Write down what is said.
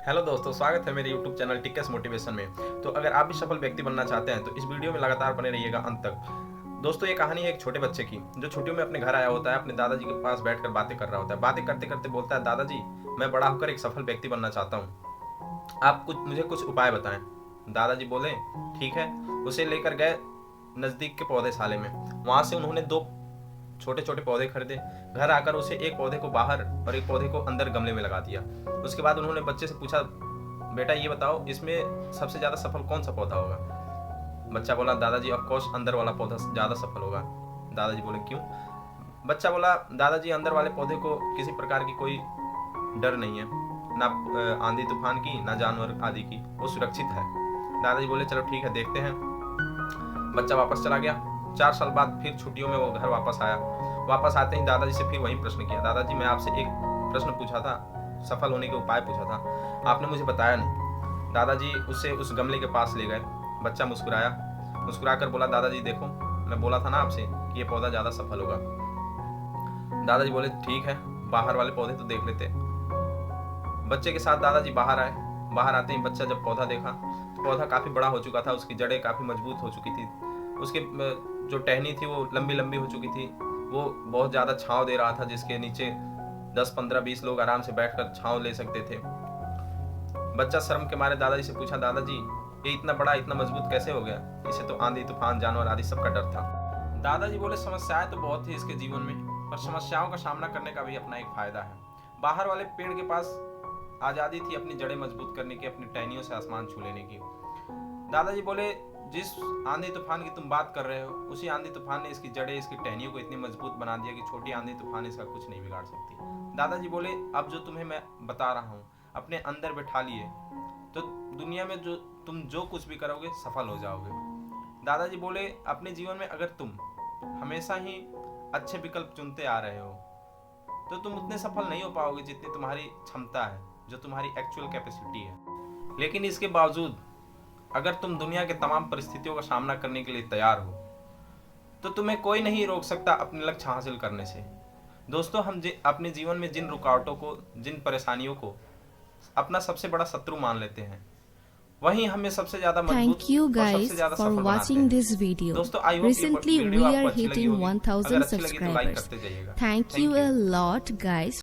Hello दोस्तों, स्वागत है मेरे YouTube चैनल टिक्केस मोटिवेशन में। तो अगर आप भी सफल व्यक्ति बनना चाहते हैं तो इस वीडियो में लगातार बने रहिएगा अंत तक। दोस्तों, ये कहानी है एक छोटे बच्चे की जो छुट्टियों में अपने घर आया होता है। अपने दादाजी के पास बैठकर बातें कर रहा होता है। बातें करते करते बोलता है, दादाजी मैं बड़ा होकर एक सफल व्यक्ति बनना चाहता हूँ, आप मुझे कुछ उपाय बताएं। दादाजी बोले ठीक है। उसे लेकर गए नज़दीक के पौधेशाले में। वहाँ से उन्होंने 2 छोटे छोटे पौधे खरीदे। घर आकर उसे एक पौधे को बाहर और एक पौधे को अंदर गमले में लगा दिया। उसके बाद उन्होंने बच्चे से पूछा, बेटा ये बताओ इसमें सबसे ज़्यादा सफल कौन सा पौधा होगा। बच्चा बोला, दादाजी ऑफ कोर्स अंदर वाला पौधा ज़्यादा सफल होगा। दादाजी बोले क्यों। बच्चा बोला, दादाजी अंदर वाले पौधे को किसी प्रकार की कोई डर नहीं है, ना आंधी तूफान की, ना जानवर आदि की, वो सुरक्षित है। दादाजी बोले चलो ठीक है, देखते हैं। बच्चा वापस चला गया। 4 साल बाद फिर छुट्टियों में वो घर वापस आया। वापस आते ही दादाजी से फिर वही प्रश्न किया, दादाजी मैं आपसे एक प्रश्न पूछा था, सफल होने के उपाय पूछा था, आपने मुझे बताया नहीं। दादाजी उसे उस गमले के पास ले गए। बच्चा मुस्कुराया, मुस्कुराकर बोला, दादाजी देखो मैं बोला था ना आपसे कि ये पौधा ज़्यादा सफल होगा। दादाजी बोले ठीक है, बाहर वाले पौधे तो देख लेते। बच्चे के साथ दादाजी बाहर आए। बाहर आते ही बच्चा जब पौधा देखा तो पौधा काफ़ी बड़ा हो चुका था। उसकी जड़ें काफ़ी मजबूत हो चुकी थी। उसके जो टहनी थी वो लंबी लंबी हो चुकी थी। वो बहुत ज़्यादा छांव दे रहा था, जिसके नीचे 10, 15, 20 लोग आराम से बैठकर छांव ले सकते थे। बच्चा शर्म के मारे दादाजी से पूछा, दादाजी ये इतना बड़ा इतना मजबूत कैसे हो गया, इसे तो आंधी तूफान जानवर आदि सबका डर था। दादाजी बोले, समस्याएं तो बहुत थी इसके जीवन में, पर समस्याओं का सामना करने का भी अपना एक फायदा है। बाहर वाले पेड़ के पास आज़ादी थी अपनी जड़ें मजबूत करने की, अपनी टहनियों से आसमान छू लेने की। दादाजी बोले, जिस आंधी तूफान की तुम बात कर रहे हो, उसी आंधी तूफान ने इसकी जड़ें इसकी टहनियों को इतनी मजबूत बना दिया कि छोटी आंधी तूफान इसका कुछ नहीं बिगाड़ सकती। दादाजी बोले, अब जो तुम्हें मैं बता रहा हूँ अपने अंदर बैठा लिए तो दुनिया में तुम जो कुछ भी करोगे सफल हो जाओगे। दादाजी बोले, अपने जीवन में अगर तुम हमेशा ही अच्छे विकल्प चुनते आ रहे हो तो तुम उतने सफल नहीं हो पाओगे जितनी तुम्हारी क्षमता है, जो तुम्हारी एक्चुअल कैपेसिटी है। लेकिन इसके बावजूद अगर तुम दुनिया के तमाम परिस्थितियों का सामना करने के लिए तैयार हो तो तुम्हें कोई नहीं रोक सकता अपने लक्ष्य हासिल करने से। दोस्तों, हम अपने जीवन में जिन रुकावटों को, जिन परेशानियों को अपना सबसे बड़ा शत्रु मान लेते हैं, वही हमें सबसे ज्यादा मजबूत और सबसे ज्यादा सफल बनाते हैं। दोस्तों, आई होप ये वीडियो आपको अच्छी लगी होगी। अगर अच्छी लगी तो लाइक करते जाइएगा। Thank you a lot, guys.